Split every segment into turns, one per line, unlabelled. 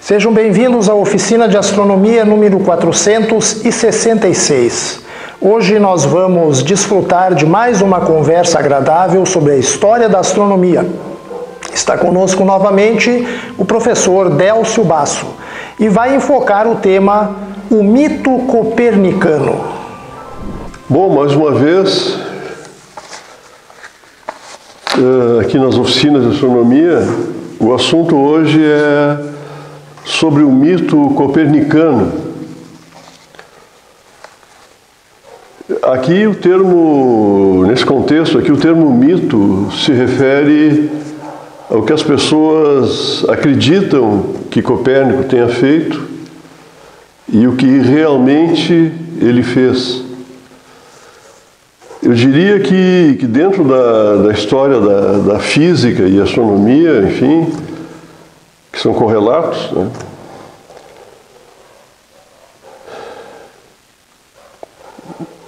Sejam bem-vindos à Oficina de Astronomia número 466. Hoje nós vamos desfrutar de mais uma conversa agradável sobre a história da astronomia. Está conosco novamente o professor Délcio Basso e vai enfocar o tema o mito copernicano.
Bom, mais uma vez, aqui nas oficinas de astronomia, o assunto hoje é sobre o mito copernicano. Aqui o termo, nesse contexto aqui, o termo mito se refere ao que as pessoas acreditam que Copérnico tenha feito e o que realmente ele fez. Eu diria que dentro da história da física e astronomia, enfim, que são correlatos, né?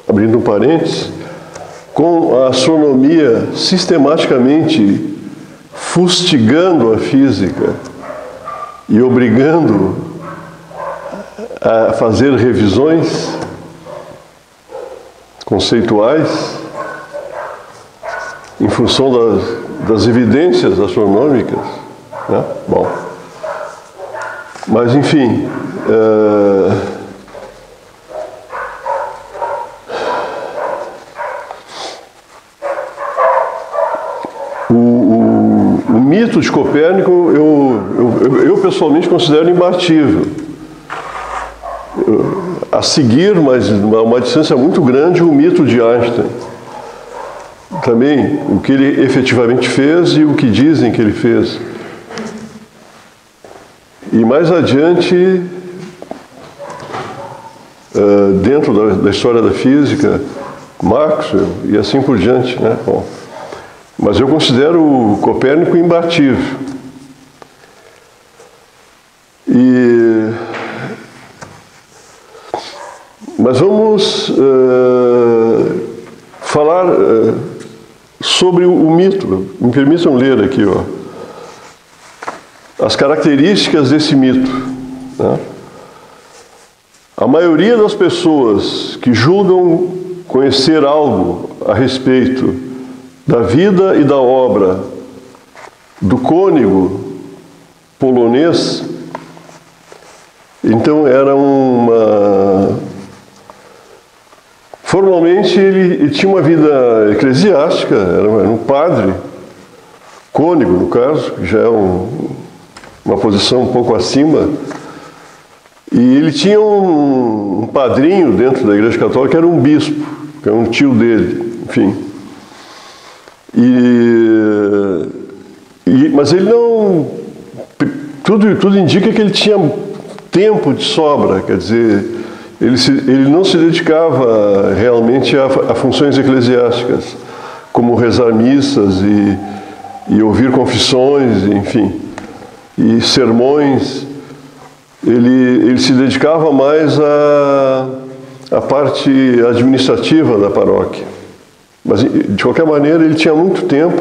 Abrindo um parênteses, com a astronomia sistematicamente fustigando a física e obrigando a fazer revisões conceituais em função das evidências astronômicas, né? Bom, mas enfim, o mito de Copérnico eu pessoalmente considero imbatível. A seguir, mas uma distância muito grande, o mito de Einstein. Também o que ele efetivamente fez e o que dizem que ele fez. E mais adiante, dentro da história da física, Maxwell e assim por diante, né? Bom, mas eu considero o Copérnico imbatível. Mas vamos falar sobre o mito. Me permitam ler aqui, ó, as características desse mito, né? A maioria das pessoas que julgam conhecer algo a respeito da vida e da obra do cônego polonês, então era formalmente ele tinha uma vida eclesiástica, era um padre, cônego no caso, que já é uma posição um pouco acima, e ele tinha um padrinho dentro da Igreja Católica que era um bispo, que era um tio dele, enfim. Mas ele não... Tudo indica que ele tinha tempo de sobra, quer dizer, ele não se dedicava realmente a funções eclesiásticas, como rezar missas e ouvir confissões, enfim, e sermões. Ele se dedicava mais à parte administrativa da paróquia. Mas, de qualquer maneira, ele tinha muito tempo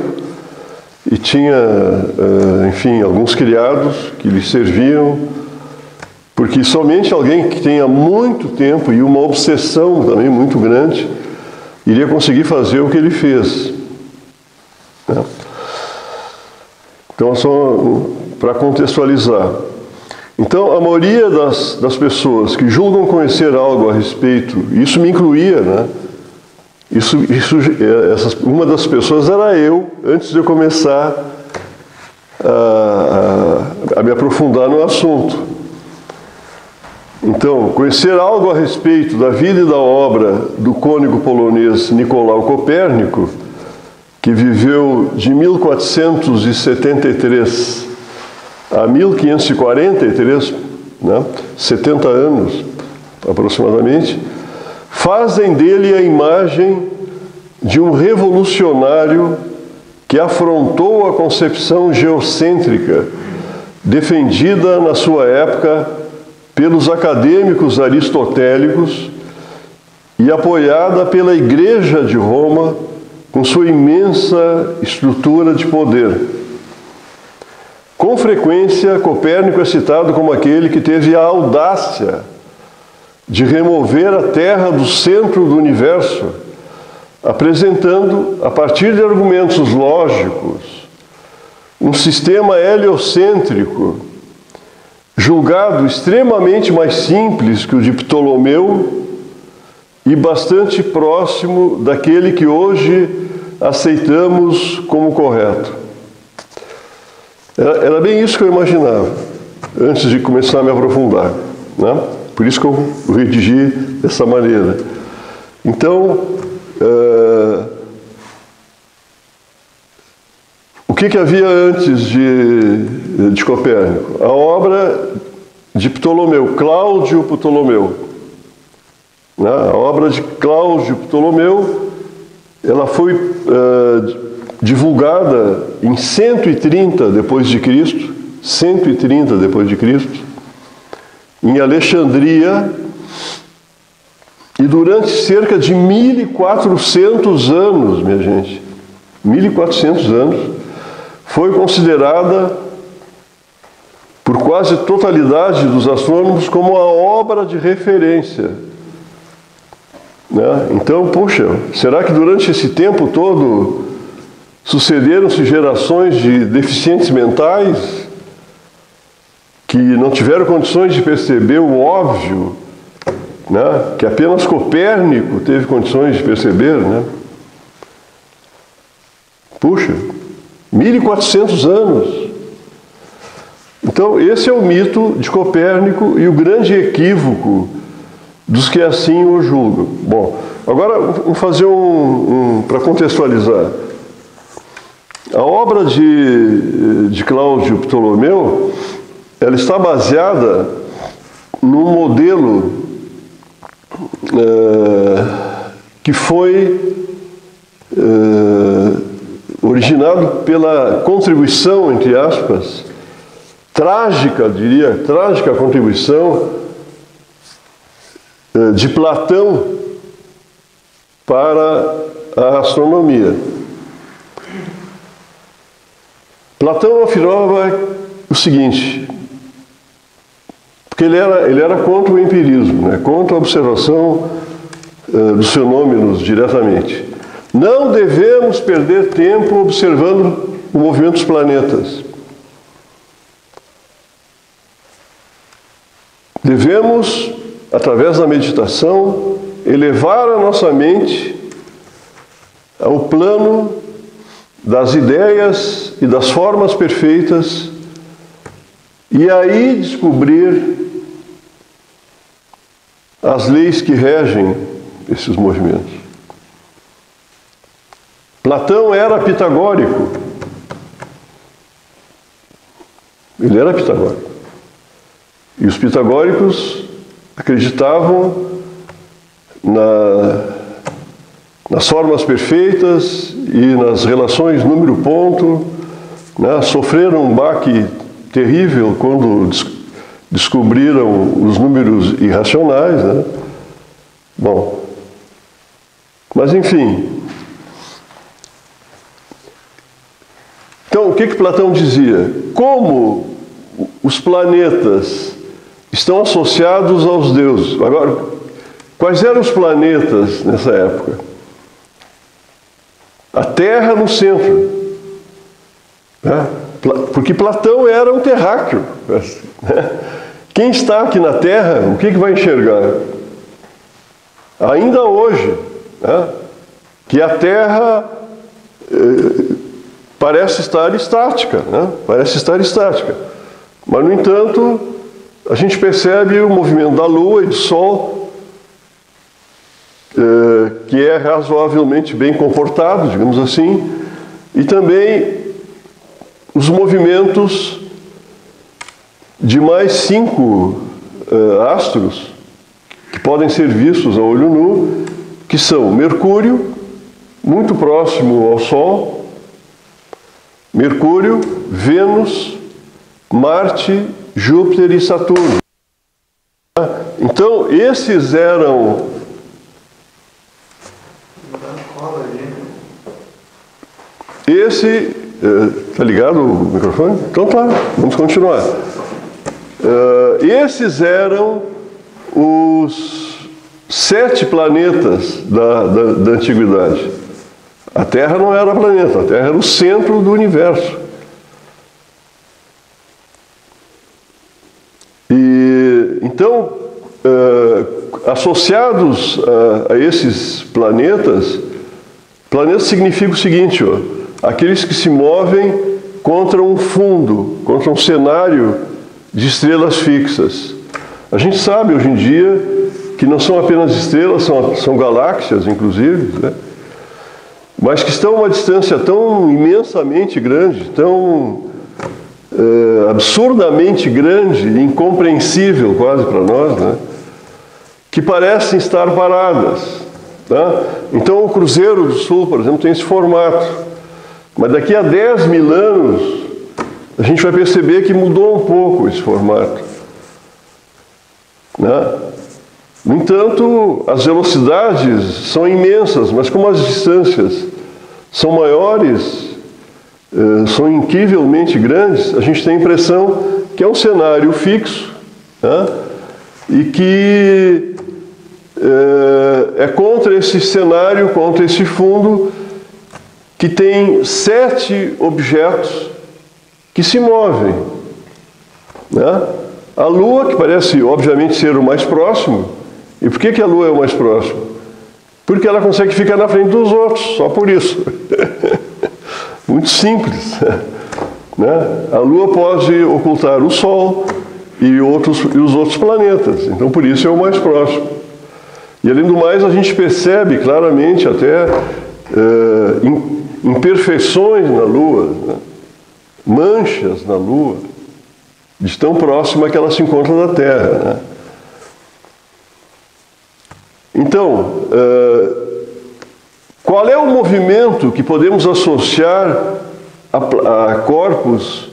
e tinha, enfim, alguns criados que lhe serviam, porque somente alguém que tenha muito tempo e uma obsessão também muito grande iria conseguir fazer o que ele fez, né? Então, só para contextualizar. Então, a maioria das pessoas que julgam conhecer algo a respeito, isso me incluía, né? Uma das pessoas era eu, antes de eu começar a me aprofundar no assunto. Então, conhecer algo a respeito da vida e da obra do cônego polonês Nicolau Copérnico, que viveu de 1473 a 1543, né, 70 anos aproximadamente, fazem dele a imagem de um revolucionário que afrontou a concepção geocêntrica defendida na sua época pelos acadêmicos aristotélicos e apoiada pela Igreja de Roma com sua imensa estrutura de poder. Com frequência, Copérnico é citado como aquele que teve a audácia de remover a Terra do centro do universo, apresentando, a partir de argumentos lógicos, um sistema heliocêntrico, julgado extremamente mais simples que o de Ptolomeu e bastante próximo daquele que hoje aceitamos como correto. Era bem isso que eu imaginava, antes de começar a me aprofundar, né? Por isso que eu redigi dessa maneira. Então, o que havia antes de Copérnico? A obra de Ptolomeu, Cláudio Ptolomeu. Né? A obra de Cláudio Ptolomeu, ela foi divulgada em 130 depois de Cristo, 130 depois de Cristo, em Alexandria, e durante cerca de 1400 anos, minha gente, 1400 anos, foi considerada por quase totalidade dos astrônomos como a obra de referência. Né? Então, puxa, será que durante esse tempo todo sucederam-se gerações de deficientes mentais que não tiveram condições de perceber o óbvio, né? Que apenas Copérnico teve condições de perceber, né? Puxa, 1400 anos. Então, esse é o mito de Copérnico e o grande equívoco dos que assim o julgam. Bom, agora vamos fazer para contextualizar. A obra de Cláudio Ptolomeu, ela está baseada num modelo que foi originado pela contribuição, entre aspas, trágica contribuição de Platão para a astronomia. Platão afirmava o seguinte, porque ele era contra o empirismo, né, contra a observação dos fenômenos diretamente. Não devemos perder tempo observando o movimento dos planetas. Devemos, através da meditação, elevar a nossa mente ao plano das ideias e das formas perfeitas e aí descobrir as leis que regem esses movimentos. Platão era pitagórico. Ele era pitagórico. E os pitagóricos acreditavam nas formas perfeitas e nas relações número-ponto, né? Sofreram um baque terrível quando descobriram os números irracionais, né? Bom, mas enfim. Então, o que Platão dizia? Como os planetas estão associados aos deuses. Agora, quais eram os planetas nessa época? A Terra no centro, né? Porque Platão era um terráqueo. Né? Quem está aqui na Terra, o que vai enxergar? Ainda hoje, né? Que a Terra parece estar estática, né? Parece estar estática. Mas, no entanto, a gente percebe o movimento da Lua e do Sol, que é razoavelmente bem comportado, digamos assim, e também os movimentos de mais 5 astros que podem ser vistos a olho nu, que são Mercúrio, muito próximo ao Sol, Mercúrio, Vênus, Marte, Júpiter e Saturno. Então, esses eram... Tá ligado o microfone? Então tá, vamos continuar. Esses eram os 7 planetas da antiguidade. A Terra não era planeta, a Terra era o centro do universo. E então, associados a esses planetas significa o seguinte, ó, aqueles que se movem contra um fundo, contra um cenário de estrelas fixas. A gente sabe hoje em dia que não são apenas estrelas, são galáxias, inclusive, né? Mas que estão a uma distância tão imensamente grande, tão absurdamente grande, incompreensível quase para nós, né? Que parecem estar paradas. Tá? Então o Cruzeiro do Sul, por exemplo, tem esse formato. Mas daqui a 10 mil anos, a gente vai perceber que mudou um pouco esse formato. Né? No entanto, as velocidades são imensas, mas como as distâncias são maiores, são incrivelmente grandes, a gente tem a impressão que é um cenário fixo, né? E que é contra esse cenário, contra esse fundo, que tem 7 objetos que se movem. Né? A Lua, que parece obviamente ser o mais próximo. E por que a Lua é o mais próximo? Porque ela consegue ficar na frente dos outros, só por isso. Muito simples. Né? A Lua pode ocultar o Sol e os outros planetas. Então, por isso é o mais próximo. E, além do mais, a gente percebe claramente até imperfeições na Lua, né? Manchas na Lua, de tão próxima que ela se encontra da Terra. Né? Então, qual é o movimento que podemos associar a corpos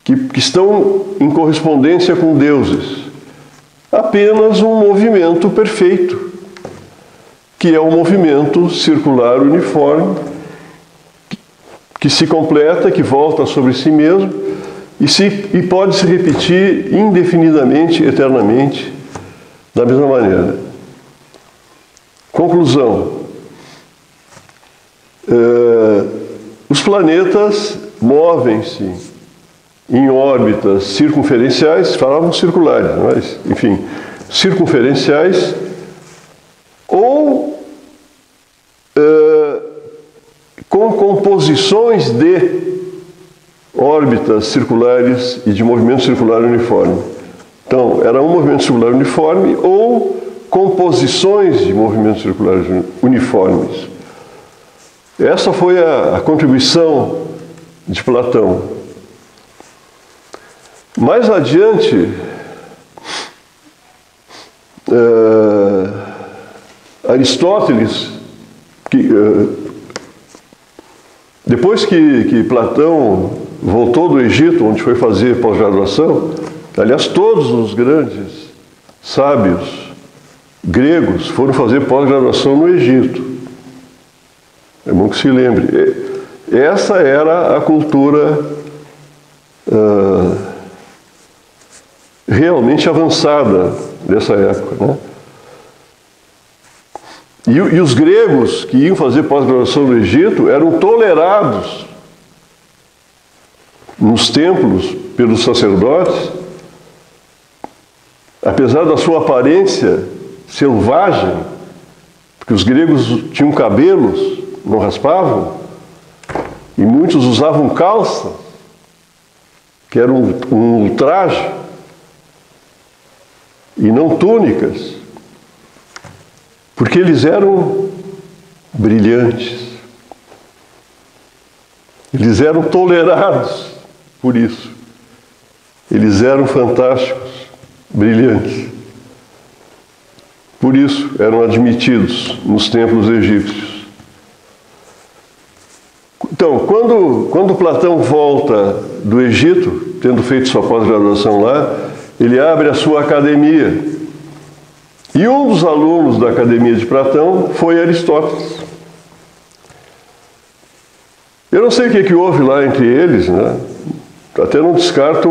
que estão em correspondência com deuses? Apenas um movimento perfeito, que é um movimento circular uniforme, que se completa, que volta sobre si mesmo e pode se repetir indefinidamente, eternamente, da mesma maneira. Conclusão. Os planetas movem-se em órbitas circunferenciais, falavam circulares, mas, enfim, circunferenciais, ou com composições de órbitas circulares e de movimento circular uniforme. Então, era um movimento circular uniforme ou composições de movimentos circulares uniformes. Essa foi a contribuição de Platão. Mais adiante, Aristóteles, depois que Platão voltou do Egito, onde foi fazer pós-graduação, aliás, todos os grandes sábios gregos foram fazer pós-graduação no Egito. É bom que se lembre. Essa era a cultura realmente avançada dessa época, né? E os gregos que iam fazer pós-graduação no Egito eram tolerados nos templos pelos sacerdotes, apesar da sua aparência selvagem, porque os gregos tinham cabelos, não raspavam, e muitos usavam calça, que era um ultraje, e não túnicas, porque eles eram brilhantes. Eles eram tolerados por isso. Eles eram fantásticos. brilhantes. Por isso eram admitidos nos templos egípcios. Então, quando Platão volta do Egito, tendo feito sua pós-graduação lá, ele abre a sua academia. E um dos alunos da academia de Platão foi Aristóteles. Eu não sei o que houve lá entre eles, né? Até não descarto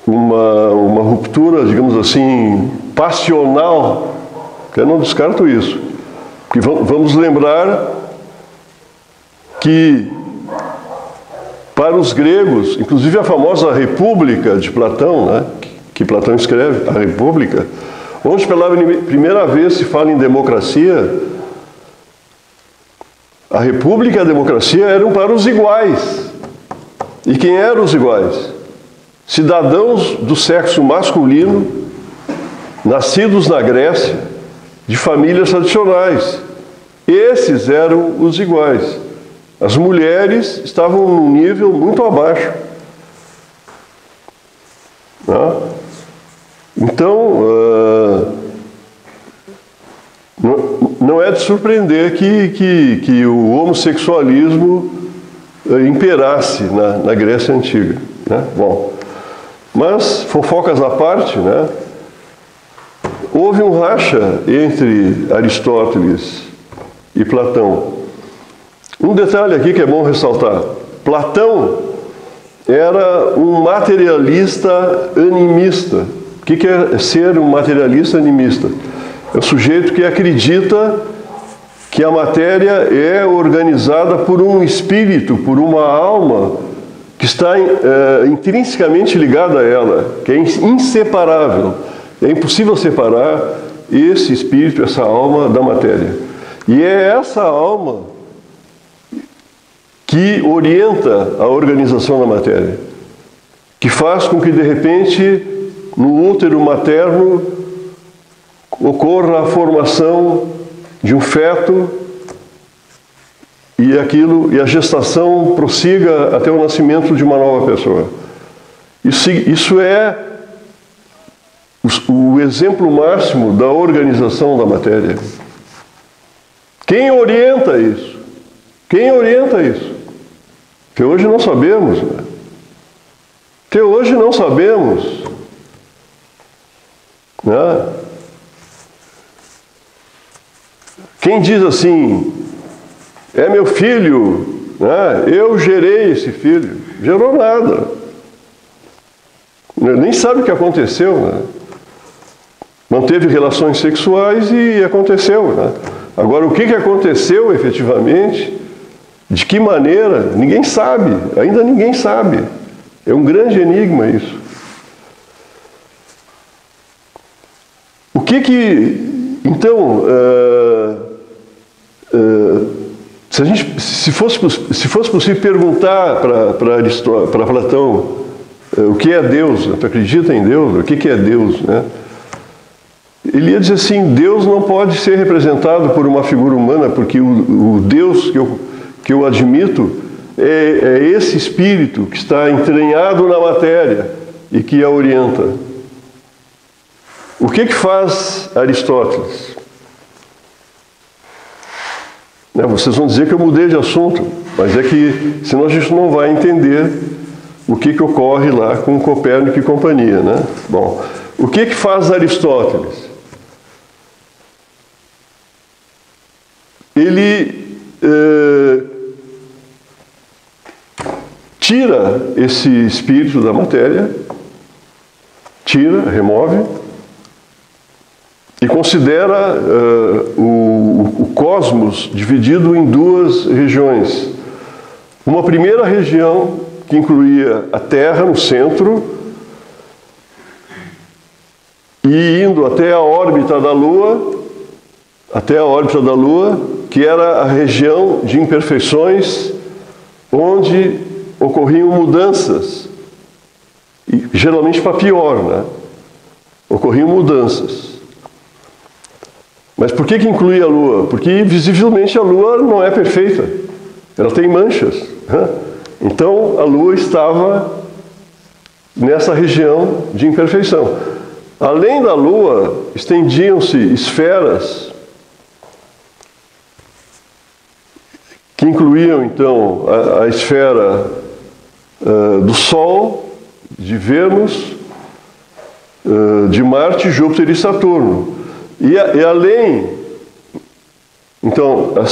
uma ruptura, digamos assim, passional. Eu não descarto isso. Porque vamos lembrar que, para os gregos, inclusive a famosa República de Platão, né, que Platão escreve, a República, onde pela primeira vez se fala em democracia, a República e a democracia eram para os iguais. E quem eram os iguais? Cidadãos do sexo masculino, nascidos na Grécia, de famílias tradicionais. Esses eram os iguais. As mulheres estavam num nível muito abaixo. Então, não é de surpreender que o homossexualismo imperasse na Grécia Antiga, né? Bom, mas, fofocas à parte, né? Houve um racha entre Aristóteles e Platão. Um detalhe aqui que é bom ressaltar. Platão era um materialista animista. O que é ser um materialista animista? É o sujeito que acredita que a matéria é organizada por um espírito, por uma alma que está intrinsecamente ligada a ela, que é inseparável. É impossível separar esse espírito, essa alma da matéria. E é essa alma que orienta a organização da matéria, que faz com que, de repente, no útero materno, ocorra a formação de um feto e a gestação prossiga até o nascimento de uma nova pessoa. Isso é o exemplo máximo da organização da matéria. Quem orienta isso? Quem orienta isso? Até hoje não sabemos, né? Até hoje não sabemos, né? Quem diz assim, é meu filho, né? Eu gerei esse filho. Gerou nada. Nem sabe o que aconteceu, né? Manteve relações sexuais e aconteceu, né? Agora, o que aconteceu efetivamente, de que maneira, ninguém sabe, ainda ninguém sabe. É um grande enigma isso. Então, se fosse possível perguntar para Platão o que é Deus, tu acredita em Deus? O que é Deus, né? Ele ia dizer assim, Deus não pode ser representado por uma figura humana, porque o Deus que eu admito é esse espírito que está entranhado na matéria e que a orienta. O que faz Aristóteles? Vocês vão dizer que eu mudei de assunto, mas é que senão a gente não vai entender o que ocorre lá com Copérnico e companhia, né? Bom, o que faz Aristóteles? Ele tira esse espírito da matéria, remove, e considera o cosmos dividido em duas regiões. Uma primeira região que incluía a Terra no centro e indo até a órbita da Lua, que era a região de imperfeições onde ocorriam mudanças, e geralmente para pior, né? Ocorriam mudanças. Mas por que inclui a Lua? Porque visivelmente a Lua não é perfeita. Ela tem manchas, né? Então a Lua estava nessa região de imperfeição. Além da Lua, estendiam-se esferas que incluíam então a esfera do Sol, de Vênus, de Marte, Júpiter e Saturno. E além, então, os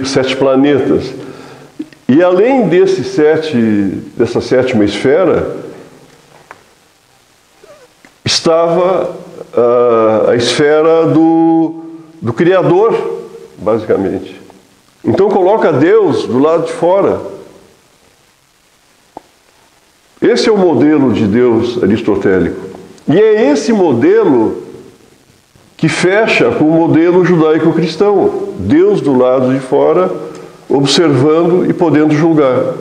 sete planetas. E além dessa sétima esfera, estava a esfera do Criador, basicamente. Então coloca Deus do lado de fora. Esse é o modelo de Deus aristotélico. E é esse modelo que fecha com o modelo judaico-cristão. Deus do lado de fora, observando e podendo julgar.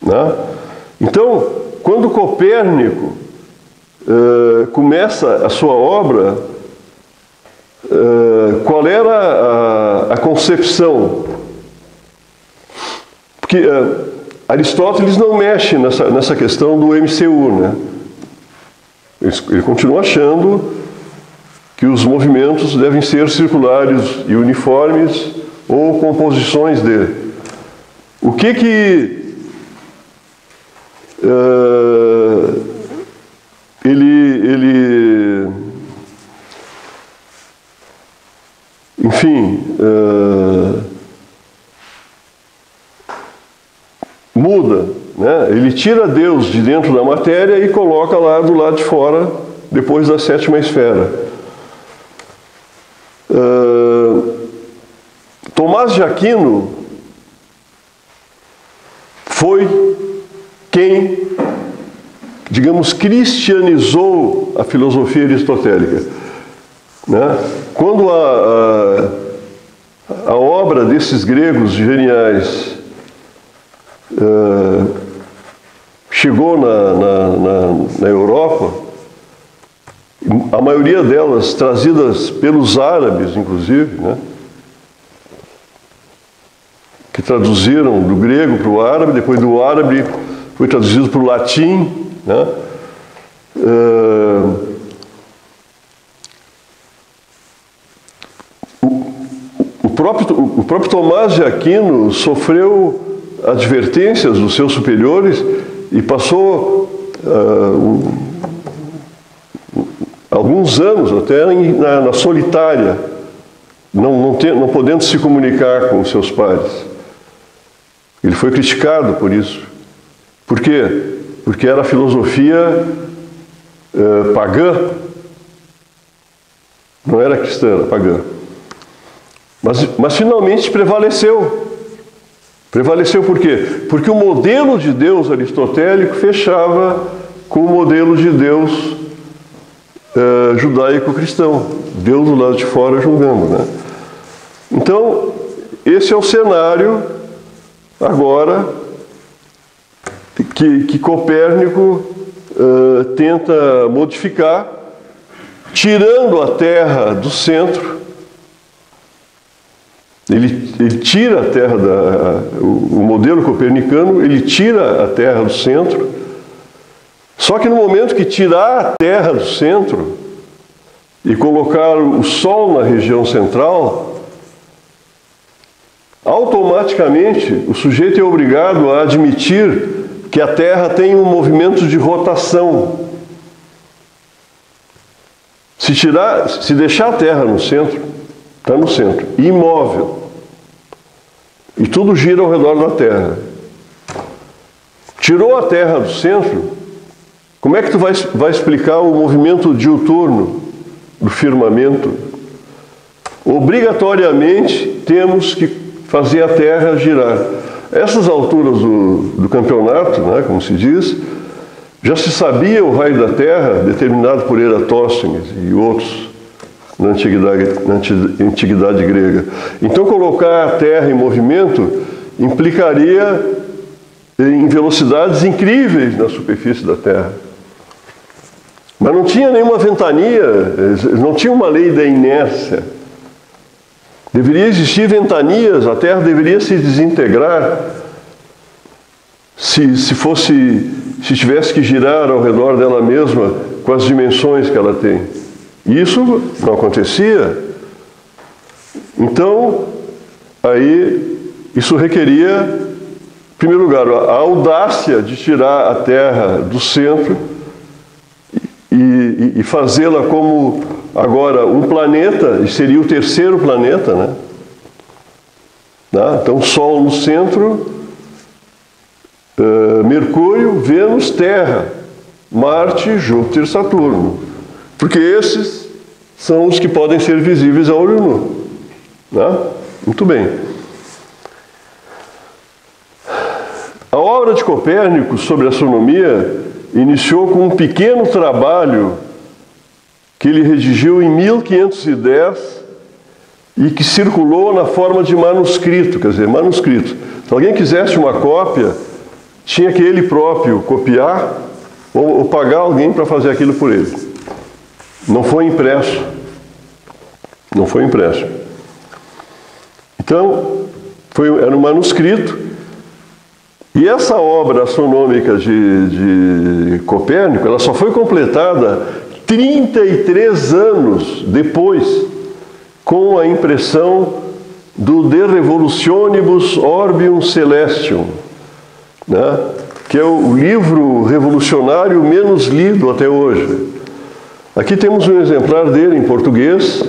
Né? Então, quando Copérnico começa a sua obra, qual era a concepção? Porque Aristóteles não mexe nessa questão do MCU, né? Ele continua achando que os movimentos devem ser circulares e uniformes ou composições dele. O que enfim, muda, né? Ele tira Deus de dentro da matéria e coloca lá do lado de fora, depois da sétima esfera. Tomás de Aquino foi quem, digamos, cristianizou a filosofia aristotélica. Né? Quando a obra desses gregos geniais chegou na Europa, a maioria delas trazidas pelos árabes, inclusive, né? Que traduziram do grego para o árabe, depois do árabe foi traduzido para o latim, né? O próprio Tomás de Aquino sofreu advertências dos seus superiores e passou alguns anos até na solitária, não podendo se comunicar com os seus pares. Ele foi criticado por isso. Por quê? Porque era a filosofia pagã, não era cristã, era pagã. Mas finalmente prevaleceu. Prevaleceu por quê? Porque o modelo de Deus aristotélico fechava com o modelo de Deus judaico-cristão. Deus do lado de fora julgando, né? Então, esse é o cenário agora que Copérnico tenta modificar, tirando a Terra do centro. Ele tira a Terra, o modelo copernicano, ele tira a Terra do centro. Só que no momento que tirar a Terra do centro e colocar o Sol na região central, automaticamente o sujeito é obrigado a admitir que a Terra tem um movimento de rotação. Se deixar a Terra no centro, está no centro, imóvel, e tudo gira ao redor da Terra. Tirou a Terra do centro, como é que tu vai explicar o movimento diuturno do firmamento? Obrigatoriamente temos que fazer a Terra girar. Essas alturas do campeonato, né, como se diz, já se sabia o raio da Terra, determinado por Eratóstenes e outros na antiguidade grega. Então, colocar a Terra em movimento implicaria em velocidades incríveis na superfície da Terra. Mas não tinha nenhuma ventania, não tinha uma lei da inércia. Deveria existir ventanias, a Terra deveria se desintegrar se tivesse que girar ao redor dela mesma com as dimensões que ela tem. E isso não acontecia. Então, aí, isso requeria, em primeiro lugar, a audácia de tirar a Terra do centro e fazê-la como agora um planeta, e seria o terceiro planeta, né? Então, Sol no centro, Mercúrio, Vênus, Terra, Marte, Júpiter, Saturno. Porque esses são os que podem ser visíveis a olho nu. Né? Muito bem. A obra de Copérnico sobre astronomia iniciou com um pequeno trabalho que ele redigiu em 1510 e que circulou na forma de manuscrito, quer dizer, manuscrito. Se alguém quisesse uma cópia, tinha que ele próprio copiar ou pagar alguém para fazer aquilo por ele. Não foi impresso. Não foi impresso. Então, era um manuscrito. E essa obra astronômica de Copérnico, ela só foi completada 33 anos depois, com a impressão do De Revolutionibus Orbium Celestium, né? Que é o livro revolucionário menos lido até hoje. Aqui temos um exemplar dele em português,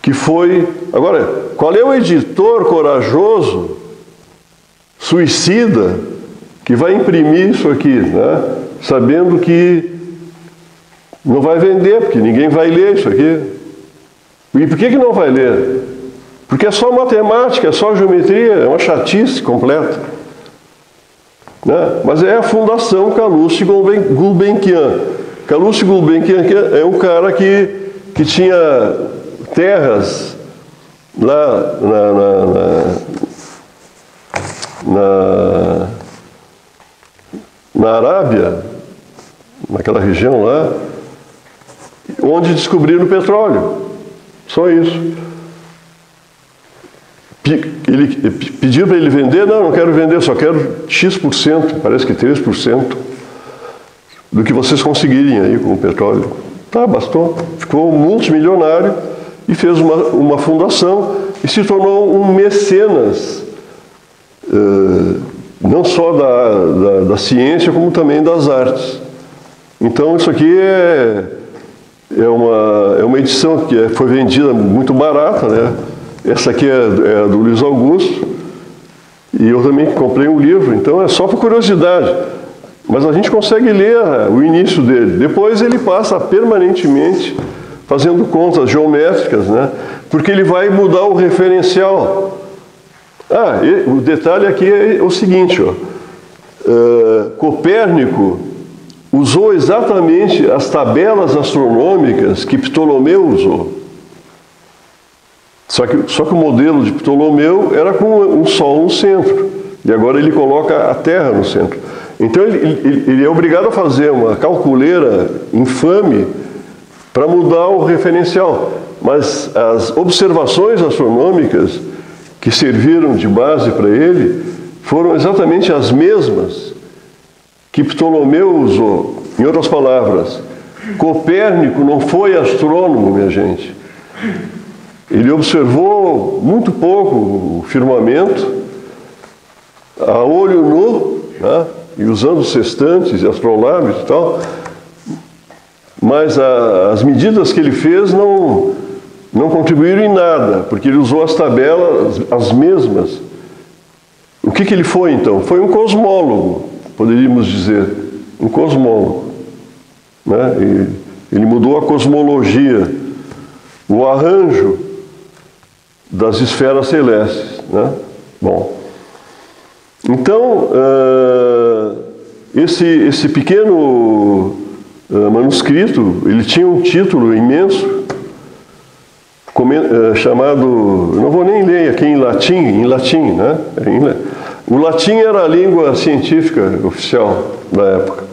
que foi... Agora, qual é o editor corajoso, suicida, que vai imprimir isso aqui, né? Sabendo que não vai vender, porque ninguém vai ler isso aqui. E por que não vai ler? Porque é só matemática, é só geometria, é uma chatice completa. Né? Mas é a Fundação Calouste Gulbenkian. Calouste Gulbenkian é um cara que tinha terras lá na Arábia, naquela região lá, onde descobriram o petróleo. Só isso. Ele pediu para ele vender, não quero vender, só quero X%, parece que 3% do que vocês conseguirem aí com o petróleo. Tá, bastou. Ficou multimilionário e fez uma fundação e se tornou um mecenas, não só da ciência, como também das artes. Então, isso aqui é uma edição que foi vendida muito barata, né? Essa aqui é do Luiz Augusto, e eu também comprei um livro, então é só por curiosidade. Mas a gente consegue ler o início dele. Depois ele passa permanentemente fazendo contas geométricas, né? Porque ele vai mudar o referencial. O detalhe aqui é o seguinte, ó. Copérnico usou exatamente as tabelas astronômicas que Ptolomeu usou. Só que o modelo de Ptolomeu era com um Sol no centro. E agora ele coloca a Terra no centro. Então ele é obrigado a fazer uma calculeira infame para mudar o referencial. Mas as observações astronômicas que serviram de base para ele foram exatamente as mesmas que Ptolomeu usou. Em outras palavras, Copérnico não foi astrônomo, minha gente. Ele observou muito pouco o firmamento, a olho nu, né? E usando sextantes e astrolábios e tal, mas as medidas que ele fez não contribuíram em nada, porque ele usou as tabelas, as mesmas. O que ele foi, então? Foi um cosmólogo, poderíamos dizer, um cosmólogo. Né? Ele mudou a cosmologia, o arranjo das esferas celestes. Né? Bom, então, esse pequeno manuscrito, ele tinha um título imenso, chamado, não vou nem ler aqui em latim, né? O latim era a língua científica oficial da época.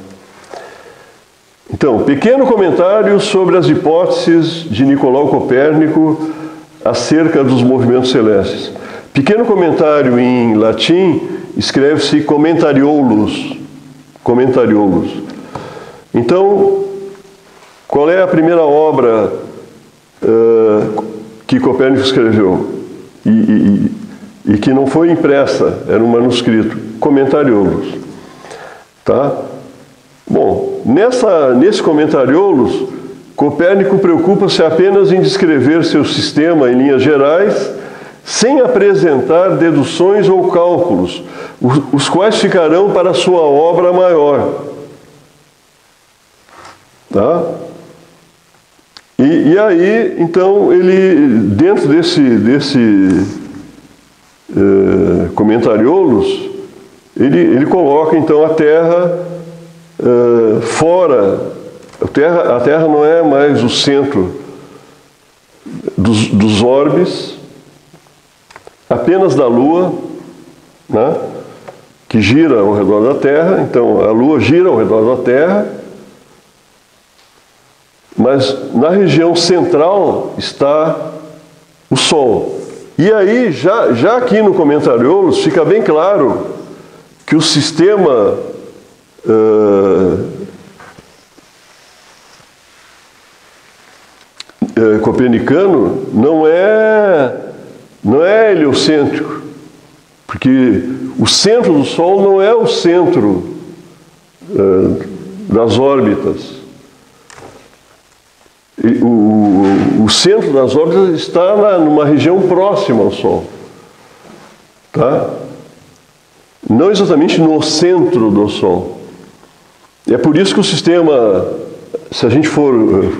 Então, pequeno comentário sobre as hipóteses de Nicolau Copérnico acerca dos movimentos celestes. Pequeno comentário em latim escreve-se Commentariolus. Commentariolus. Então, qual é a primeira obra que Copérnico escreveu e que não foi impressa, era um manuscrito? Commentariolus. Tá? Bom, nesse Commentariolus, Copérnico preocupa-se apenas em descrever seu sistema em linhas gerais, sem apresentar deduções ou cálculos, os quais ficarão para sua obra maior. Tá? E aí, então, ele, dentro desse Commentariolus, ele coloca, então, a Terra fora. A Terra não é mais o centro dos orbes, apenas da Lua, né, que gira ao redor da Terra. Então, a Lua gira ao redor da Terra, mas na região central está o Sol. E aí, já aqui no Commentariolus, fica bem claro que o sistema copernicano não é heliocêntrico, porque o centro do Sol não é o centro das órbitas. O centro das órbitas está numa região próxima ao Sol. Tá? Não exatamente no centro do Sol. E é por isso que o sistema, se a gente for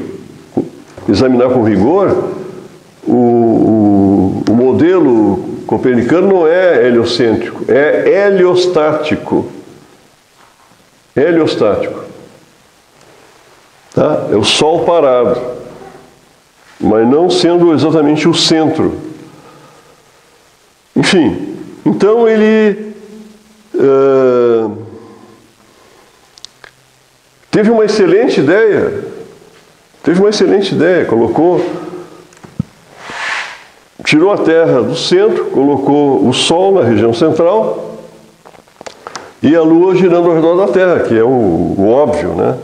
examinar com rigor, o modelo copernicano não é heliocêntrico, é heliostático. Heliostático. Tá? É o Sol parado, mas não sendo exatamente o centro. Enfim, então ele teve uma excelente ideia. Tirou a Terra do centro, colocou o Sol na região central e a Lua girando ao redor da Terra, que é o óbvio, né?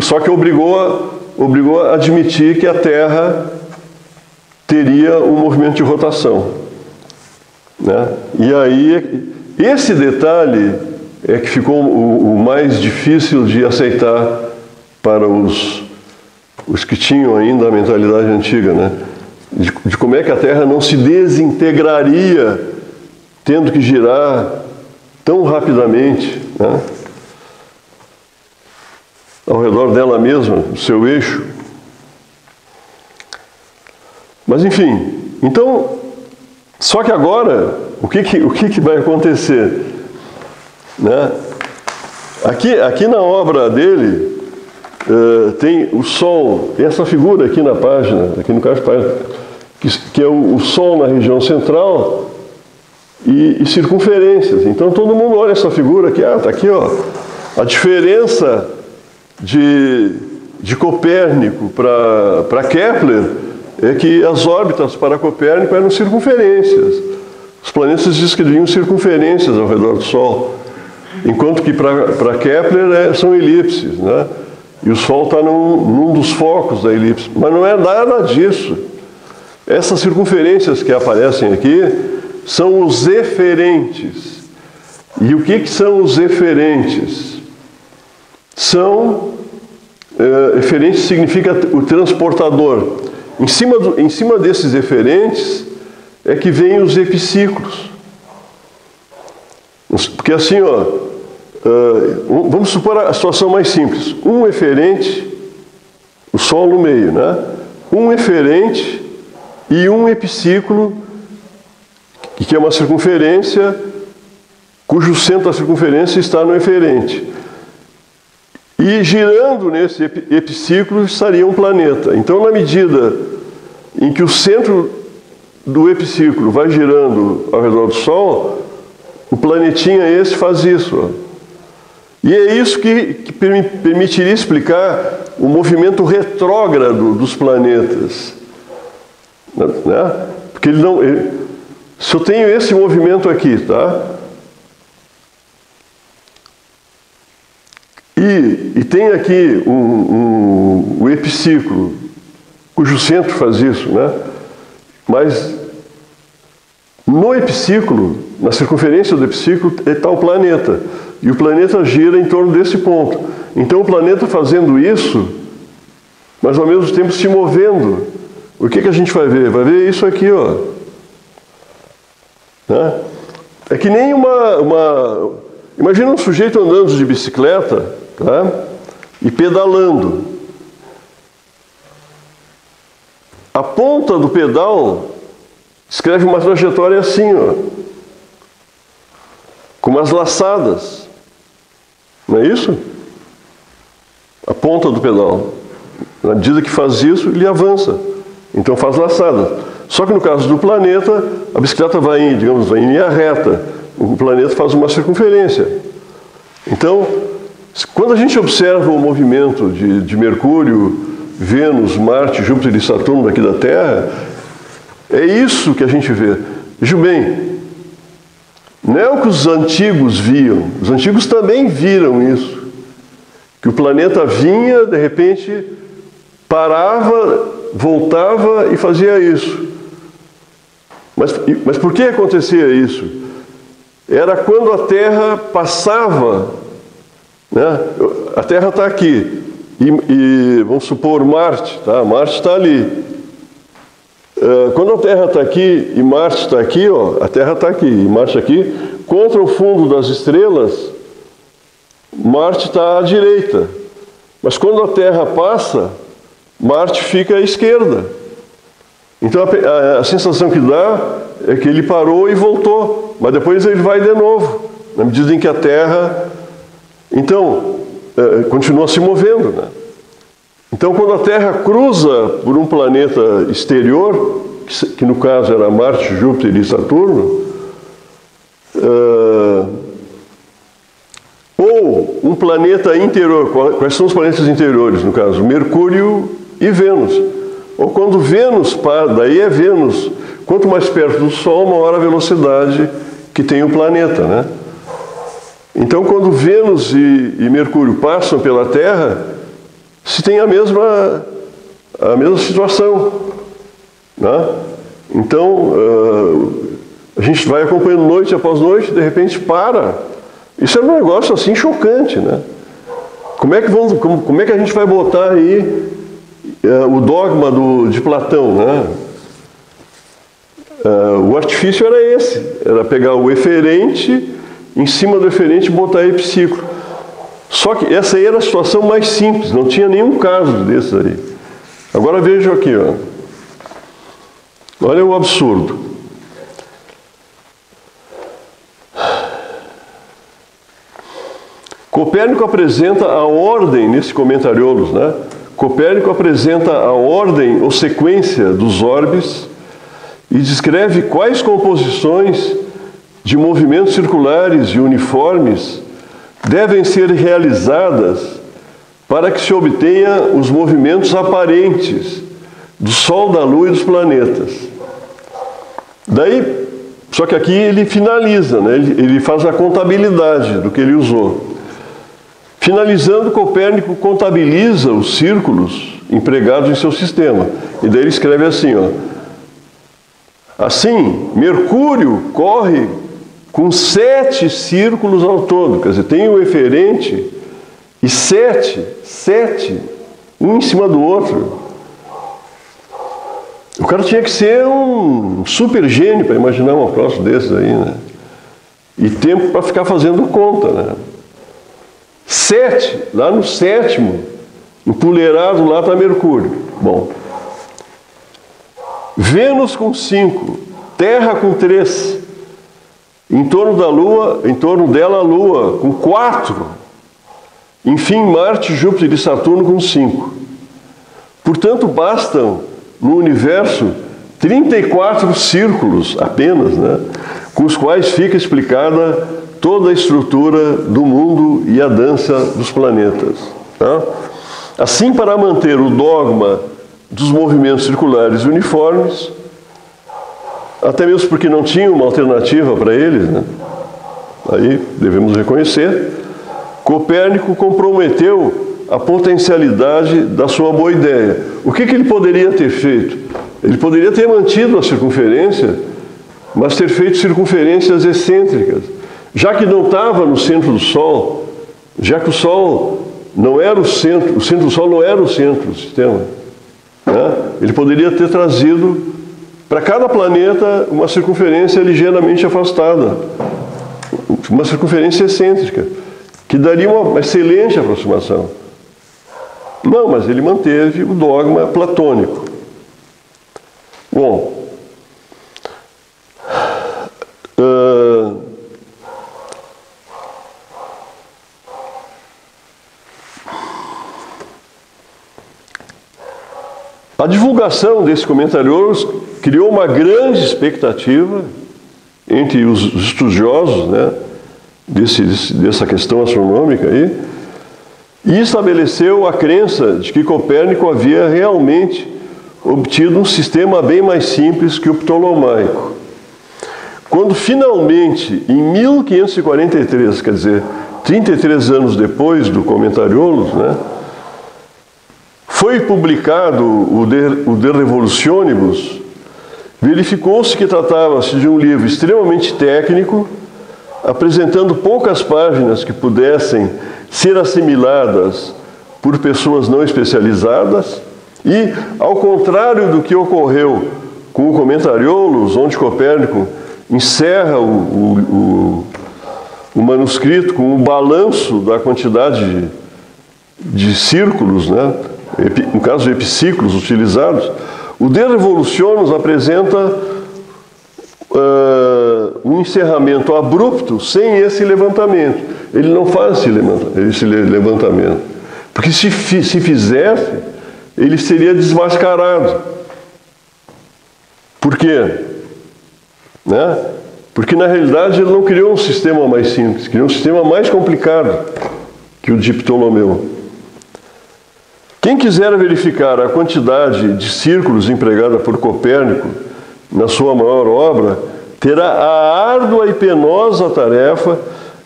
Só que obrigou a admitir que a Terra teria um movimento de rotação, né? E aí, esse detalhe é que ficou o mais difícil de aceitar para os que tinham ainda a mentalidade antiga, né? De como é que a Terra não se desintegraria tendo que girar tão rapidamente, né, ao redor dela mesma, o seu eixo. Mas enfim, então, só que agora, o que vai acontecer? Né? Aqui na obra dele, tem o Sol, essa figura aqui na página, aqui no caso que é o Sol na região central e circunferências. Então todo mundo olha essa figura aqui, está aqui, ó, a diferença de Copérnico para Kepler é que as órbitas para Copérnico eram circunferências. Os planetas descreviam circunferências ao redor do Sol, enquanto que para Kepler são elipses, né? E o Sol está num dos focos da elipse. Mas não é nada disso. Essas circunferências que aparecem aqui são os eferentes. E o que são os eferentes? Eferente significa o transportador. Em cima desses eferentes é que vêm os epiciclos. Porque assim, ó, vamos supor a situação mais simples. Um eferente, o Sol no meio, né? Um eferente e um epiciclo, que é uma circunferência, cujo centro da circunferência está no eferente. E girando nesse epiciclo estaria um planeta. Então, na medida em que o centro do epiciclo vai girando ao redor do Sol, o planetinha esse faz isso, ó. E é isso que permitiria explicar o movimento retrógrado dos planetas. né? Porque ele não... se eu tenho esse movimento aqui, tá? E tem aqui o epiciclo, cujo centro faz isso, né? Mas no epiciclo, na circunferência do epiciclo, está o planeta. E o planeta gira em torno desse ponto. Então o planeta fazendo isso, mas ao mesmo tempo se movendo, o que a gente vai ver? Vai ver isso aqui, ó. Né? É que nem imagina um sujeito andando de bicicleta, tá? E pedalando. A ponta do pedal escreve uma trajetória assim, ó, com umas laçadas. Não é isso? A ponta do pedal. Na medida que faz isso, ele avança. Então faz laçadas. Só que no caso do planeta, a bicicleta vai em linha reta. O planeta faz uma circunferência. Então, quando a gente observa o movimento de Mercúrio, Vênus, Marte, Júpiter e Saturno daqui da Terra, é isso que a gente vê. Veja bem, não é o que os antigos viam. Os antigos também viram isso. Que o planeta vinha, de repente, parava, voltava e fazia isso. Mas por que acontecia isso? Era quando a Terra passava, né? A Terra está aqui, e vamos supor Marte, tá? Marte está ali. Quando a Terra está aqui e Marte está aqui, ó, a Terra está aqui e Marte aqui, contra o fundo das estrelas, Marte está à direita. Mas quando a Terra passa, Marte fica à esquerda. Então a sensação que dá é que ele parou e voltou, mas depois ele vai de novo, na medida em que a Terra, então, continua se movendo, né? Então, quando a Terra cruza por um planeta exterior, que no caso era Marte, Júpiter e Saturno, ou um planeta interior, quais são os planetas interiores, no caso? Mercúrio e Vênus. Ou quando Vênus para, daí é Vênus. Quanto mais perto do Sol, maior a velocidade que tem o planeta, né? Então, quando Vênus e Mercúrio passam pela Terra, se tem a mesma situação, né? Então, a gente vai acompanhando noite após noite, de repente para. Isso é um negócio assim chocante, né? Como é que a gente vai botar aí o dogma de Platão, né? O artifício era esse, era pegar o eferente, em cima do eferente botar epiciclo. Só que essa aí era a situação mais simples, não tinha nenhum caso desses aí. Agora vejam aqui, ó. Olha o absurdo. Copérnico apresenta a ordem, nesse Comentariolos, né? Copérnico apresenta a ordem ou sequência dos orbes e descreve quais composições de movimentos circulares e uniformes devem ser realizadas para que se obtenha os movimentos aparentes do Sol, da Lua e dos planetas. Daí, só que aqui ele finaliza, né? Ele faz a contabilidade do que ele usou. Finalizando, Copérnico contabiliza os círculos empregados em seu sistema. E daí ele escreve assim, ó. Assim, Mercúrio corre com 7 círculos ao todo. Quer dizer, tem o eferente e 7, um em cima do outro. O cara tinha que ser um super gênio para imaginar um troço desses aí, né? E tempo para ficar fazendo conta, né? 7, lá no 7º, empoleirado lá está Mercúrio. Bom. Vênus com 5, Terra com 3, em torno dela a Lua com 4, enfim Marte, Júpiter e Saturno com 5. Portanto, bastam no universo 34 círculos apenas, né, com os quais fica explicada toda a estrutura do mundo e a dança dos planetas. Tá? Assim, para manter o dogma dos movimentos circulares uniformes, até mesmo porque não tinha uma alternativa para eles, né? Aí devemos reconhecer, Copérnico comprometeu a potencialidade da sua boa ideia. O que ele poderia ter feito? Ele poderia ter mantido a circunferência, mas ter feito circunferências excêntricas. Já que não estava no centro do Sol, já que o Sol não era o centro do Sol não era o centro do sistema, né? Ele poderia ter trazido para cada planeta uma circunferência ligeiramente afastada, uma circunferência excêntrica, que daria uma excelente aproximação. Não, mas ele manteve o dogma platônico. Bom, a divulgação desse Comentariolos criou uma grande expectativa entre os estudiosos, né, dessa questão astronômica aí, e estabeleceu a crença de que Copérnico havia realmente obtido um sistema bem mais simples que o ptolomaico. Quando finalmente, em 1543, quer dizer, 33 anos depois do Comentariolos, né, foi publicado o De Revolutionibus, verificou-se que tratava-se de um livro extremamente técnico, apresentando poucas páginas que pudessem ser assimiladas por pessoas não especializadas, e, ao contrário do que ocorreu com o Comentariolos, onde Copérnico encerra o manuscrito com um balanço da quantidade de círculos, né, no caso de epiciclos utilizados, o De Revolutio nos apresenta um encerramento abrupto sem esse levantamento. Ele não faz esse levantamento, porque se fizesse, ele seria desmascarado. Por quê? Né? Porque na realidade ele não criou um sistema mais simples, criou um sistema mais complicado que o de Ptolomeu. Quem quiser verificar a quantidade de círculos empregada por Copérnico na sua maior obra, terá a árdua e penosa tarefa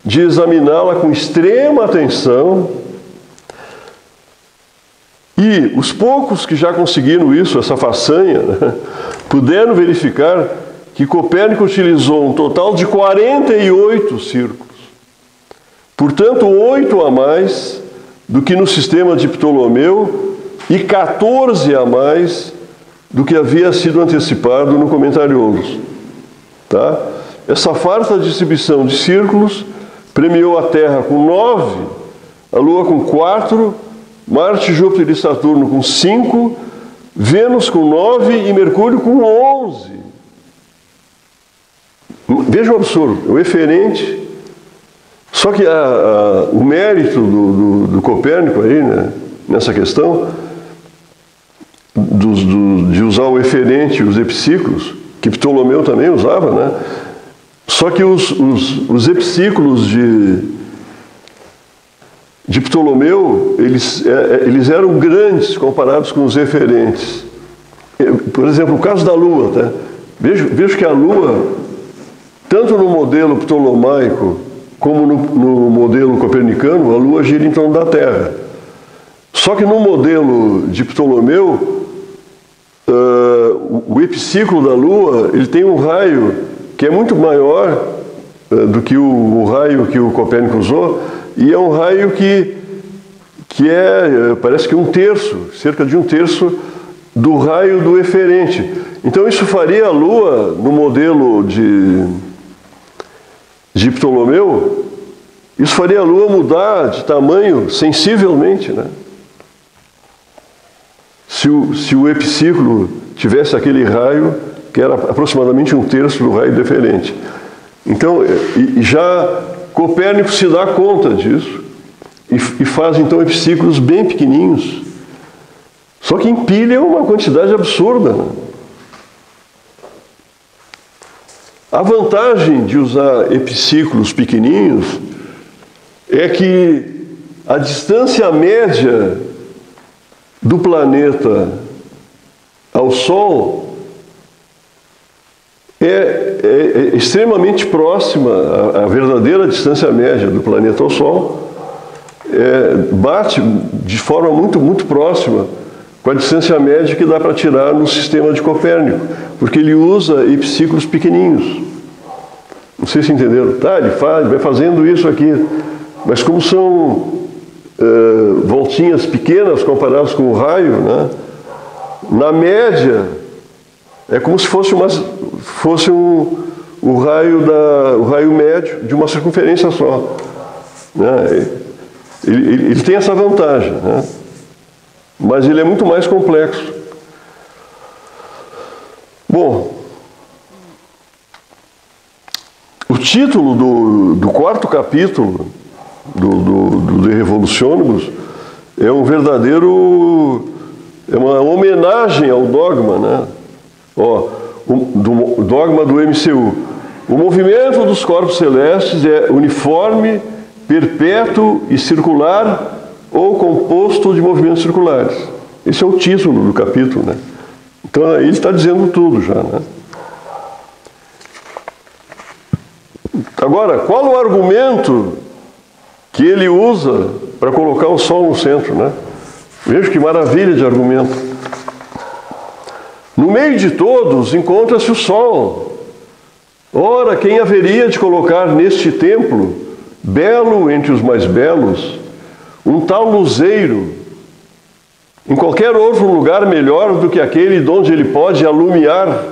de examiná-la com extrema atenção, e os poucos que já conseguiram isso, essa façanha, né, puderam verificar que Copérnico utilizou um total de 48 círculos, portanto 8 a mais do que no sistema de Ptolomeu e 14 a mais do que havia sido antecipado no Comentariolos. Tá? Essa farta distribuição de círculos premiou a Terra com 9, a Lua com 4, Marte, Júpiter e Saturno com 5, Vênus com 9 e Mercúrio com 11. Veja o absurdo, o eferente. Só que o mérito do Copérnico aí, né, nessa questão de usar o eferente e os epiciclos, que Ptolomeu também usava, né? Só que os epiciclos de Ptolomeu, eles eram grandes comparados com os eferentes. Por exemplo, o caso da Lua, tá? Vejo que a Lua, tanto no modelo ptolomaico como no modelo copernicano, a Lua gira em torno da Terra. Só que no modelo de Ptolomeu, o epiciclo da Lua, ele tem um raio que é muito maior do que o raio que o Copérnico usou, e é um raio que parece que cerca de um terço do raio do eferente. Então isso faria a Lua, no modelo de Ptolomeu, isso faria a Lua mudar de tamanho sensivelmente, né? Se o epiciclo tivesse aquele raio que era aproximadamente um terço do raio deferente. Então, já Copérnico se dá conta disso e faz então epiciclos bem pequenininhos. Só que empilha uma quantidade absurda, né? A vantagem de usar epiciclos pequenininhos é que a distância média do planeta ao Sol é extremamente próxima à verdadeira distância média do planeta ao Sol, bate de forma muito próxima com a distância média que dá para tirar no sistema de Copérnico, porque ele usa epiciclos pequenininhos. Não sei se entenderam. Tá, ele vai fazendo isso aqui, mas como são voltinhas pequenas comparadas com o raio, né? Na média é como se fosse o raio médio de uma circunferência só, né? Ele tem essa vantagem, né? Mas ele é muito mais complexo. Bom, o título do quarto capítulo do De Revolutionibus é um verdadeiro, é uma homenagem ao dogma, né? Do dogma do MCU. O movimento dos corpos celestes é uniforme, perpétuo e circular ou composto de movimentos circulares. Esse é o título do capítulo, né? Então ele está dizendo tudo já, né? Agora, qual o argumento que ele usa para colocar o Sol no centro, né? Veja que maravilha de argumento. No meio de todos encontra-se o Sol. Ora, quem haveria de colocar neste templo, belo entre os mais belos, um tal luzeiro, em qualquer outro lugar melhor do que aquele de onde ele pode alumiar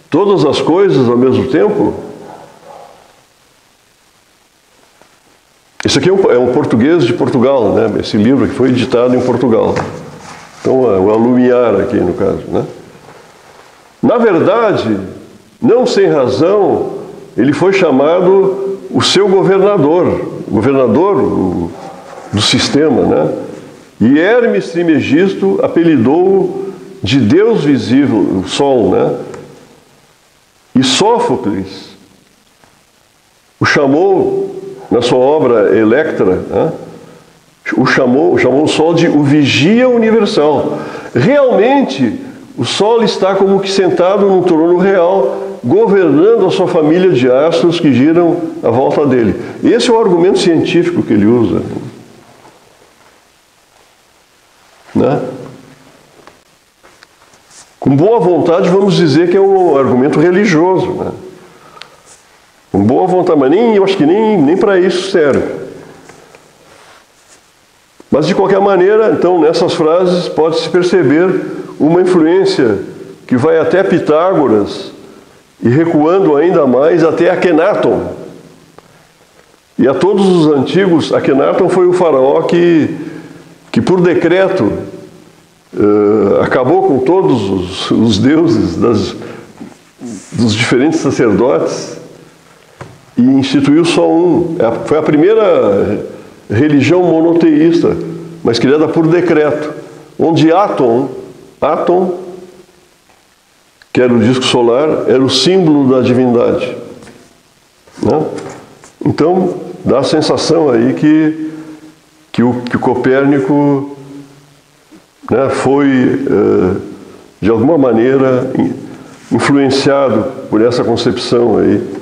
todas as coisas ao mesmo tempo? Isso aqui é um português de Portugal, né? Esse livro que foi editado em Portugal. Então, o alumiar aqui, no caso, né? Na verdade, não sem razão, ele foi chamado o seu governador do sistema, né? E Hermes Trismegisto apelidou-o de Deus visível, o Sol, né? E Sófocles o chamou, na sua obra Electra, né? chamou o Sol de o vigia universal. Realmente, o Sol está como que sentado num trono real, governando a sua família de astros que giram à volta dele. Esse é o argumento científico que ele usa, né? Com boa vontade, vamos dizer que é um argumento religioso, né? Com boa vontade, mas eu acho que nem para isso serve. Mas, de qualquer maneira, então, nessas frases pode-se perceber uma influência que vai até Pitágoras e recuando ainda mais até Akenaton. E a todos os antigos, Akenaton foi o faraó que por decreto acabou com todos os deuses dos diferentes sacerdotes e instituiu só um. Foi a primeira religião monoteísta, mas criada por decreto, onde Áton, que era o disco solar, era o símbolo da divindade, né? Então, dá a sensação aí que o Copérnico, né, foi, de alguma maneira, influenciado por essa concepção aí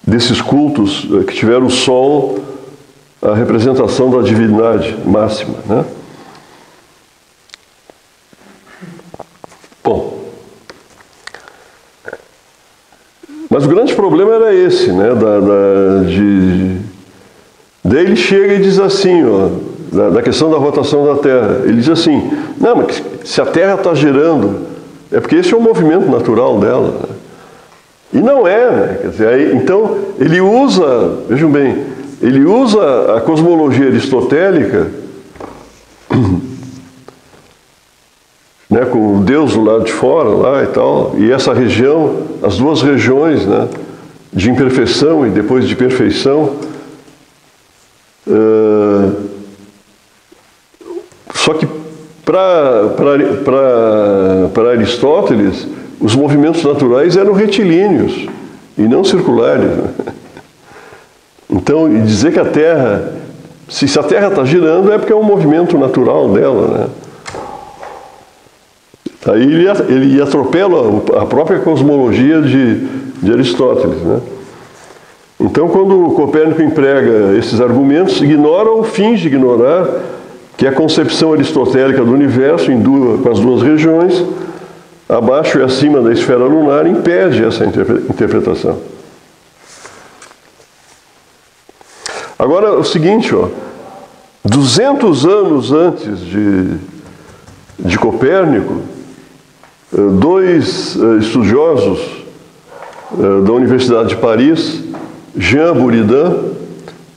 desses cultos que tiveram o Sol a representação da divindade máxima, né? Bom, mas o grande problema era esse, né? Daí ele chega e diz assim, ó, da questão da rotação da Terra. Ele diz assim, não, mas se a Terra está girando, é porque esse é o movimento natural dela, né? E não é, né? Quer dizer, aí, então ele usa, vejam bem, ele usa a cosmologia aristotélica, né, com o Deus do lado de fora lá e tal, e essa região, as duas regiões, né, de imperfeição e depois de perfeição. Só que para Aristóteles, os movimentos naturais eram retilíneos e não circulares, né? Então, dizer que a Terra, se a Terra está girando, é porque é um movimento natural dela, né? Aí ele atropela a própria cosmologia de Aristóteles, né? Então, quando Copérnico emprega esses argumentos, ignora ou finge ignorar que a concepção aristotélica do universo, com as duas regiões, abaixo e acima da esfera lunar, impede essa interpretação. Agora, o seguinte, 200 anos antes de Copérnico, dois estudiosos da Universidade de Paris, Jean Buridan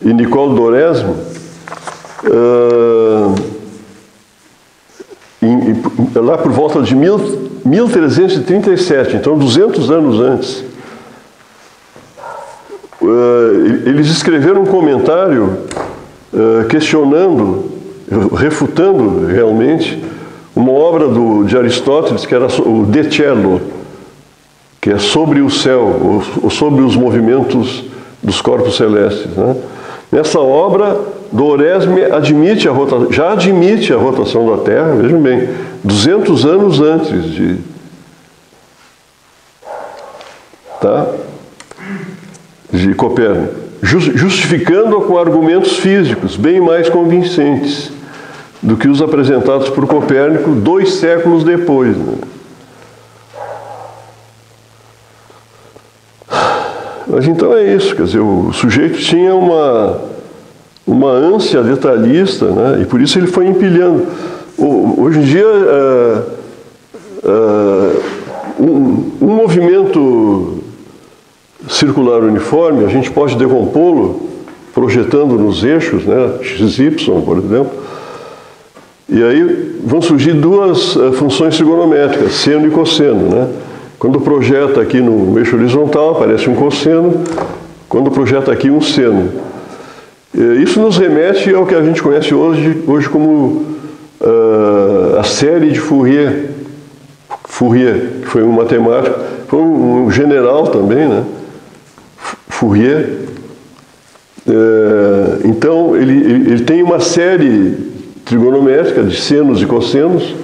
e Nicole d'Oresme, lá por volta de 1337, então 200 anos antes, eles escreveram um comentário questionando, refutando realmente, uma obra de Aristóteles, que era o De Cello, que é sobre o céu, ou sobre os movimentos dos corpos celestes, né? Nessa obra, d'Oresme já admite a rotação da Terra, vejam bem, 200 anos antes de Copérnico, justificando-a com argumentos físicos bem mais convincentes do que os apresentados por Copérnico 2 séculos depois, né? Mas então é isso, quer dizer, o sujeito tinha uma ânsia detalhista, né? E por isso ele foi empilhando. Hoje em dia, um movimento circular uniforme, a gente pode decompô-lo projetando nos eixos, né? XY, por exemplo, e aí vão surgir duas funções trigonométricas, seno e cosseno, né? Quando projeta aqui no eixo horizontal, aparece um cosseno. Quando projeta aqui, um seno. Isso nos remete ao que a gente conhece hoje como a série de Fourier. Fourier, que foi um matemático, foi um general também, né? Fourier. Então, ele tem uma série trigonométrica de senos e cossenos.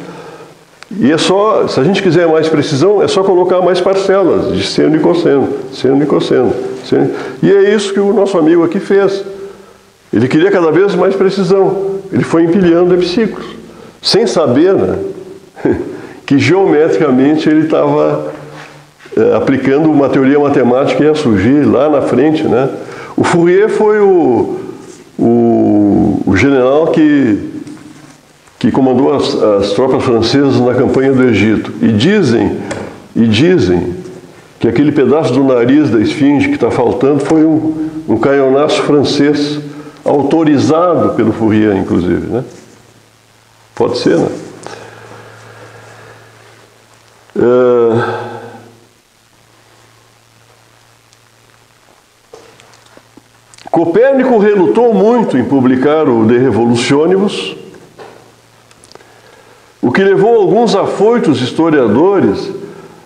E é só, se a gente quiser mais precisão, é só colocar mais parcelas de seno e cosseno, seno e cosseno. E é isso que o nosso amigo aqui fez. Ele queria cada vez mais precisão. Ele foi empilhando epiciclos, sem saber, né, que geometricamente ele estava aplicando uma teoria matemática que ia surgir lá na frente, né? O Fourier foi o general que comandou as tropas francesas na campanha do Egito. E dizem que aquele pedaço do nariz da esfinge que está faltando foi um canhonaço francês, autorizado pelo Fourier, inclusive, né? Pode ser, né? Copérnico relutou muito em publicar o De Revolutionibus, o que levou alguns afoitos historiadores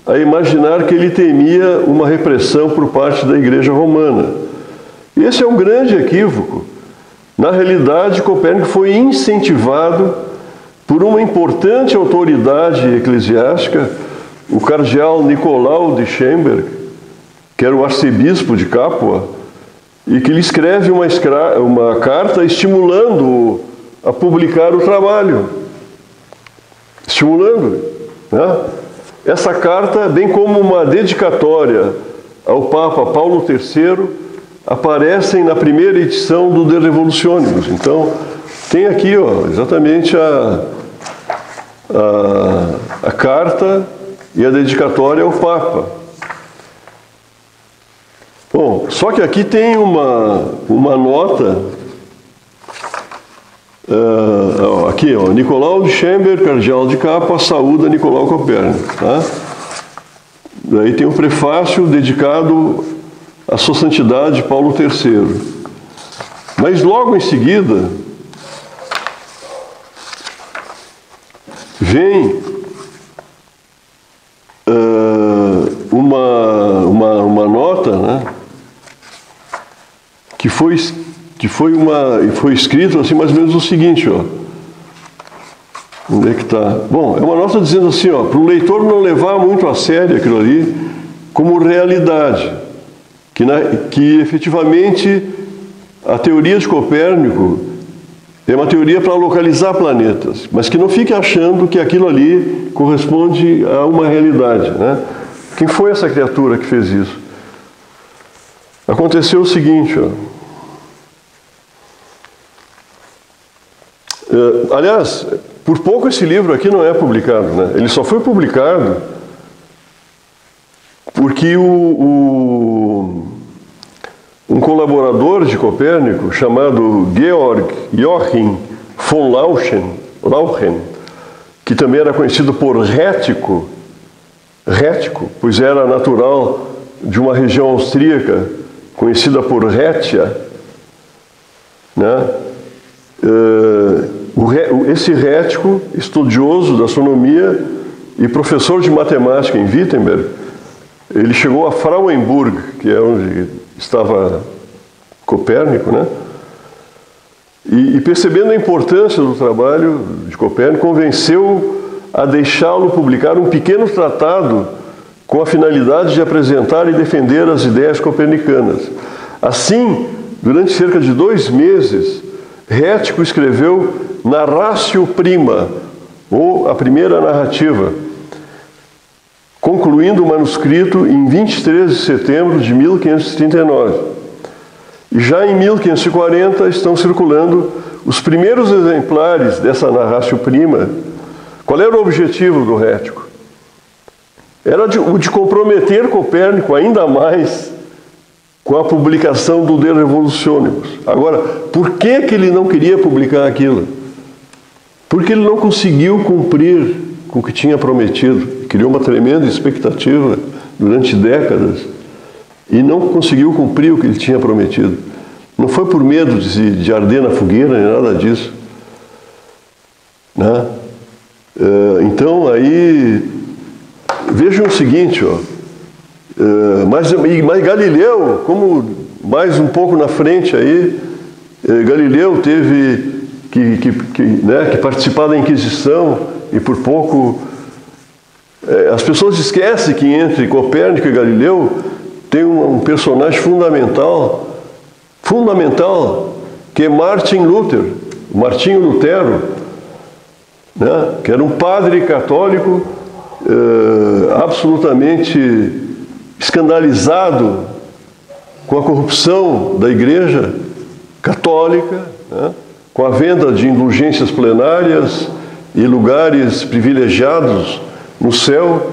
a imaginar que ele temia uma repressão por parte da Igreja Romana. E esse é um grande equívoco. Na realidade, Copérnico foi incentivado por uma importante autoridade eclesiástica, o cardeal Nicolau de Schemberg, que era o arcebispo de Capua, e que lhe escreve uma carta estimulando-o a publicar o trabalho. Estimulando, né? Essa carta, bem como uma dedicatória ao Papa Paulo III, aparecem na primeira edição do De Revolutionibus. Então, tem aqui, exatamente a carta e a dedicatória ao Papa. Bom, só que aqui tem uma nota, aqui, Nicolau de Schemberg, cardeal de Capua, saúda Nicolau Copérnico, tá? Daí tem um prefácio dedicado à sua santidade Paulo III. Mas logo em seguida vem uma nota, né, que foi escrito assim mais ou menos o seguinte, Onde é que está? Bom, é uma nota dizendo assim, para o leitor não levar muito a sério aquilo ali como realidade, que efetivamente a teoria de Copérnico é uma teoria para localizar planetas, mas que não fique achando que aquilo ali corresponde a uma realidade, né? Quem foi essa criatura que fez isso? Aconteceu o seguinte, aliás, por pouco esse livro aqui não é publicado, né? Ele só foi publicado porque um colaborador de Copérnico, chamado Georg Joachim von Lauchen, que também era conhecido por Rético, pois era natural de uma região austríaca conhecida por Rétia, né? Esse Rético, estudioso da astronomia e professor de matemática em Wittenberg, ele chegou a Frauenburg, que é onde estava Copérnico, né? E percebendo a importância do trabalho de Copérnico, convenceu a deixá-lo publicar um pequeno tratado com a finalidade de apresentar e defender as ideias copernicanas. Assim, durante cerca de 2 meses, Rético escreveu Narratio Prima, ou a primeira narrativa, concluindo o manuscrito em 23 de setembro de 1539. E já em 1540 estão circulando os primeiros exemplares dessa Narratio Prima. Qual era o objetivo do Rético? Era o de comprometer Copérnico ainda mais com a publicação do De Revolutionibus. Agora, por que ele não queria publicar aquilo? Porque ele não conseguiu cumprir com o que tinha prometido. Criou uma tremenda expectativa durante décadas e não conseguiu cumprir o que ele tinha prometido. Não foi por medo de arder na fogueira, nem nada disso, né? Então, aí, vejam o seguinte, mas Galileu, como mais um pouco na frente aí, Galileu teve que participar da Inquisição e por pouco... as pessoas esquecem que entre Copérnico e Galileu tem um personagem fundamental, que é Martinho Lutero, né? Que era um padre católico absolutamente escandalizado com a corrupção da Igreja Católica, né? Com a venda de indulgências plenárias e lugares privilegiados no céu,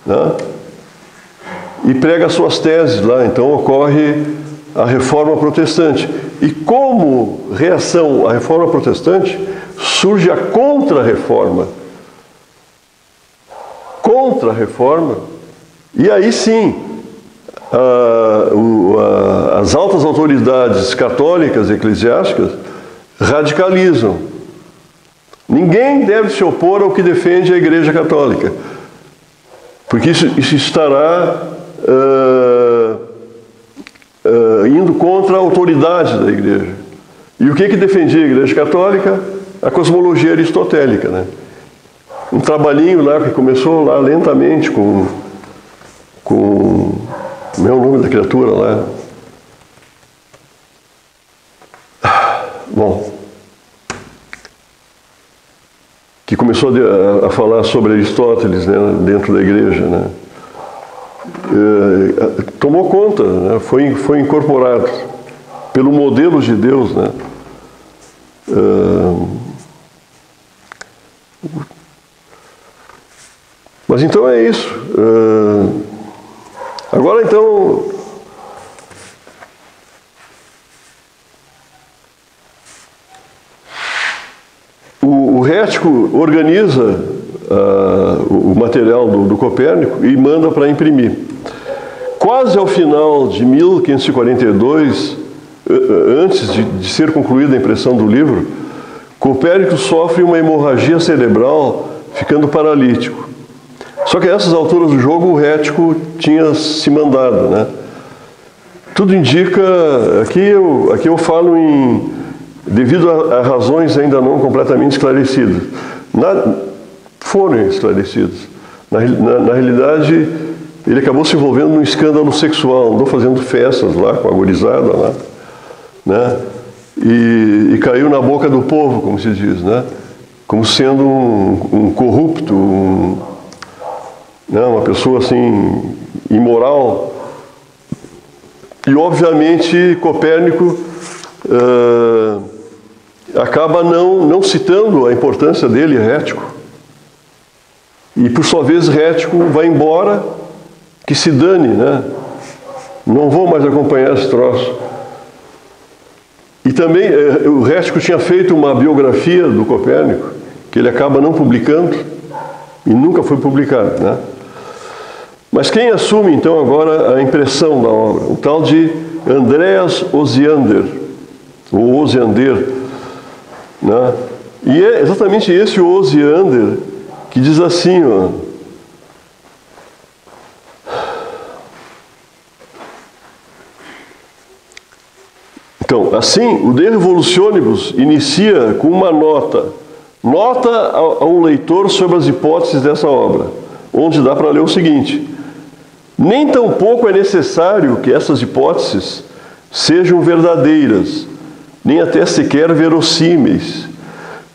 né? E prega suas teses lá. Então ocorre a Reforma Protestante. E como reação à Reforma Protestante, surge a Contra-Reforma. Contra-Reforma. E aí sim, as altas autoridades católicas e eclesiásticas radicalizam. Ninguém deve se opor ao que defende a Igreja Católica, porque isso estará indo contra a autoridade da Igreja. E o que defendia a Igreja Católica? A cosmologia aristotélica, né? Um trabalhinho lá que começou lá lentamente com como é o nome da criatura lá? Bom, que começou a falar sobre Aristóteles, né, dentro da igreja, né? Tomou conta, né, foi incorporado pelo modelo de Deus, né? Mas então é isso. Agora então, o Rético organiza o material do Copérnico e manda para imprimir. Quase ao final de 1542, antes de ser concluída a impressão do livro, Copérnico sofre uma hemorragia cerebral, ficando paralítico. Só que a essas alturas do jogo o Rético tinha se mandado, né? Tudo indica, aqui eu falo devido a razões ainda não completamente esclarecidas, foram esclarecidos. Na realidade, ele acabou se envolvendo num escândalo sexual, andou fazendo festas lá com a gurizada lá, né? E caiu na boca do povo, como se diz, né? Como sendo um corrupto, né? Uma pessoa assim imoral. E obviamente Copérnico acaba não citando a importância dele, Rético. E por sua vez Rético vai embora, que se dane, né? Não vou mais acompanhar esse troço. E também o Rético tinha feito uma biografia do Copérnico, que ele acaba não publicando, e nunca foi publicado, né? Mas quem assume então agora a impressão da obra? O tal de Andreas Osiander, ou Osiander, né? E é exatamente esse Osiander que diz assim, ó, então, assim, o De Revolutionibus inicia com uma nota ao leitor sobre as hipóteses dessa obra, onde dá para ler o seguinte: nem tampouco é necessário que essas hipóteses sejam verdadeiras, nem até sequer verossímeis,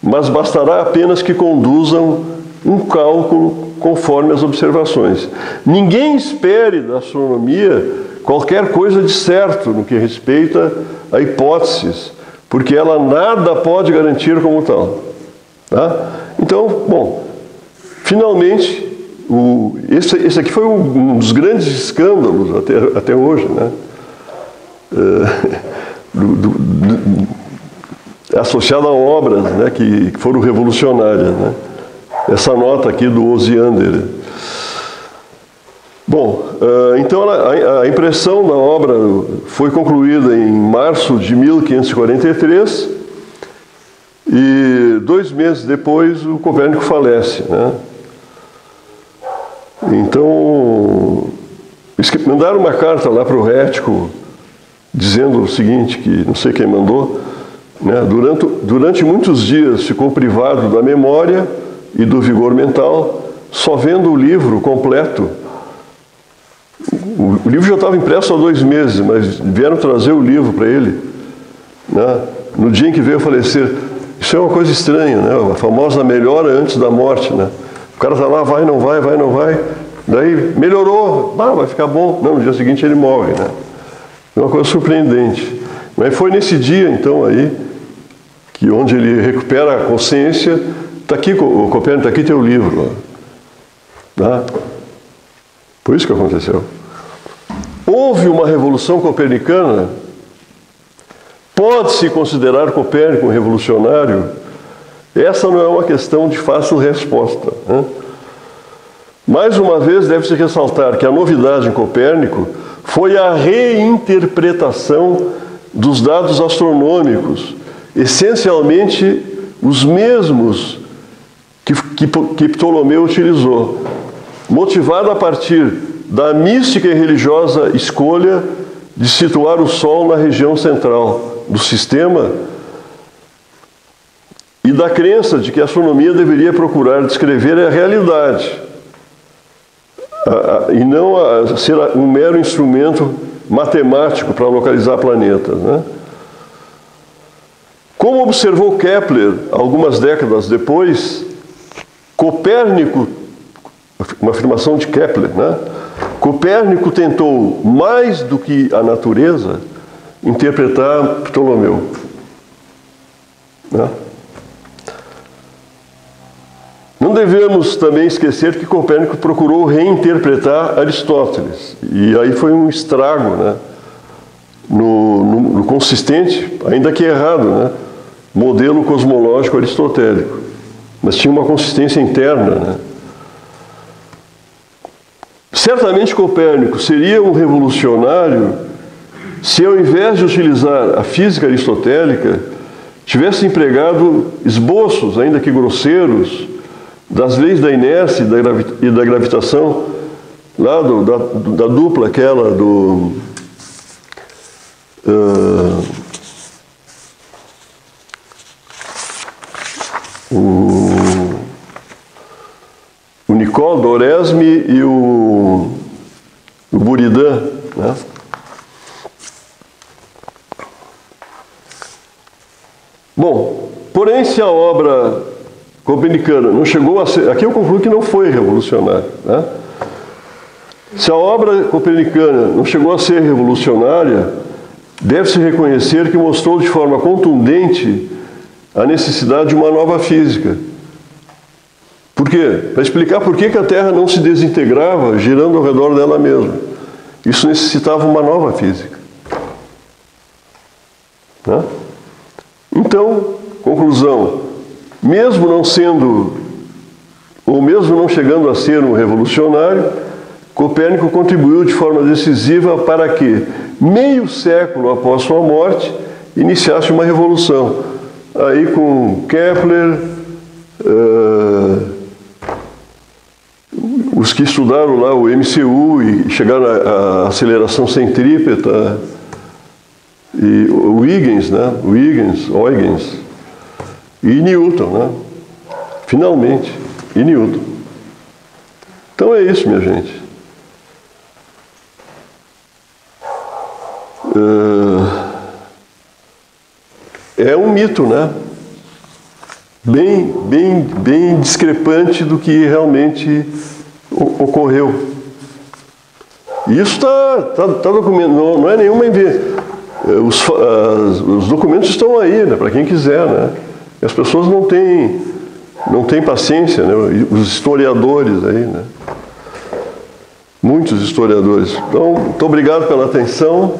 mas bastará apenas que conduzam um cálculo conforme as observações. Ninguém espere da astronomia qualquer coisa de certo no que respeita a hipóteses, porque ela nada pode garantir como tal. Tá? Então, bom, finalmente, esse aqui foi um dos grandes escândalos até hoje, né? Associado a obras, né, que foram revolucionárias, né? Essa nota aqui do Osiander. Bom, então a impressão da obra foi concluída em março de 1543 e 2 meses depois o Copérnico falece, né? Então, mandaram uma carta lá para o Rético dizendo o seguinte, que não sei quem mandou, né? Durante muitos dias ficou privado da memória e do vigor mental, só vendo o livro completo. O livro já estava impresso há 2 meses, mas vieram trazer o livro para ele, né? No dia em que veio a falecer. Isso é uma coisa estranha, né? A famosa melhora antes da morte, né? O cara está lá, vai, não vai, vai, não vai. Daí melhorou, vai ficar bom. Não, no dia seguinte ele morre, né? É uma coisa surpreendente. Mas foi nesse dia, então, aí, que onde ele recupera a consciência. Está aqui, o Copérnico, está aqui teu livro. Tá? Por isso que aconteceu. Houve uma revolução copernicana? Pode-se considerar Copérnico um revolucionário? Essa não é uma questão de fácil resposta, né? Mais uma vez, deve-se ressaltar que a novidade em Copérnico foi a reinterpretação dos dados astronômicos, essencialmente os mesmos que Ptolomeu utilizou, motivado a partir da mística e religiosa escolha de situar o Sol na região central do sistema e da crença de que a astronomia deveria procurar descrever a realidade e não ser um mero instrumento matemático para localizar planetas, né? Como observou Kepler algumas décadas depois, Copérnico, uma afirmação de Kepler, né? Copérnico tentou, mais do que a natureza, interpretar Ptolomeu, né? Não devemos também esquecer que Copérnico procurou reinterpretar Aristóteles. E aí foi um estrago, né? No consistente, ainda que errado, né? Modelo cosmológico aristotélico. Mas tinha uma consistência interna, né? Certamente Copérnico seria um revolucionário se, ao invés de utilizar a física aristotélica, tivesse empregado esboços, ainda que grosseiros, das leis da inércia e da gravitação, lá da dupla aquela do... Quaresme e o Buridan, né? Bom, porém, se a obra copernicana não chegou a ser... Aqui eu concluo que não foi revolucionária, né? Se a obra copernicana não chegou a ser revolucionária, deve-se reconhecer que mostrou de forma contundente a necessidade de uma nova física. Por quê? Para explicar por que a Terra não se desintegrava girando ao redor dela mesma. Isso necessitava uma nova física, né? Então, conclusão, mesmo não sendo, ou mesmo não chegando a ser um revolucionário, Copérnico contribuiu de forma decisiva para que, meio século após sua morte, iniciasse uma revolução. Aí com Kepler, os que estudaram lá o MCU e chegaram à aceleração centrípeta, e o Huygens, né? Huygens e Newton, né? Finalmente, e Newton. Então é isso, minha gente. É um mito, né? Bem discrepante do que realmente ocorreu. E isso está documentado, não é nenhuma invenção. Os documentos estão aí, né, para quem quiser, né? E as pessoas não têm paciência, né? Os historiadores aí, né? Muitos historiadores. Então, muito obrigado pela atenção.